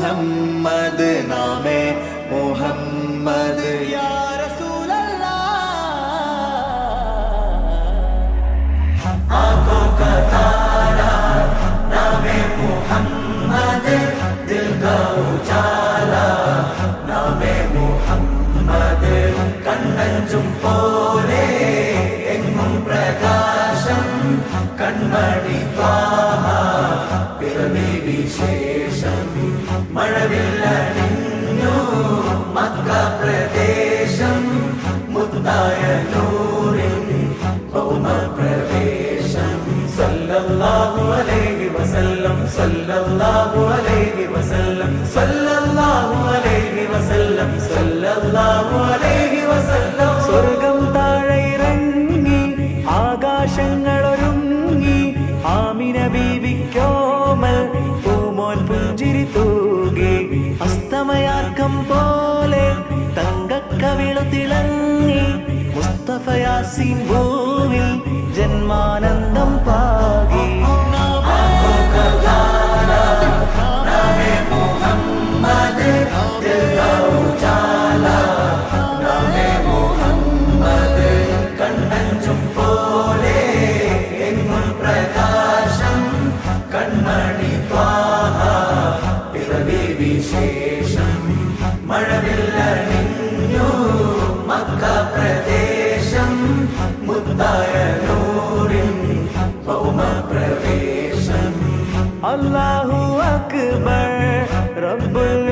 മുഹമ്മദ് നാമേ മുഹമ്മദ് യാ റസൂലല്ലാഹ് ആँखों का तारा नामे मुहम्मद दिल का उजाला नामे मुहम्मद കണ്ണഞ്ചും പോലെ എങ്ങും പ്രകാശം കൺമണി ത്വാഹ പിറവി വിശേഷം മഴവില്ലണിഞ്ഞു മക്ക പ്രദേശം മുത്തായ നൂറിൻ ഭൗമപ്രവേശം സല്ലല്ലാഹു അലൈഹി വസല്ലം സല്ലല്ലാഹു അലൈഹി വസല്ലം സല്ലല്ലാഹു അലൈഹി വസല്ലം സല്ലല്ലാഹു അലൈഹി വസല്ലം സ്വർഗം താഴെ ഇറങ്ങി ആകാശങ്ങളൊരുങ്ങി ആമിന ബീവിക്കോമൽ പൂമോൻ പുഞ്ചിരി തൂകി അസ്തമയാർക്കം പോലെ തങ്കക്കവിളു തിളങ്ങി മുസ്തഫ യാസീൻ ഭൂവിൽ ജന്മാനന്ദം പാകി വിശേഷം മഴവില്ലണിഞ്ഞു മക്ക പ്രദേശം മുത്തായ നൂറിൻ ഭൗമപ്രവേശം അല്ലാഹു അക്ബർ റബ്ബുൽ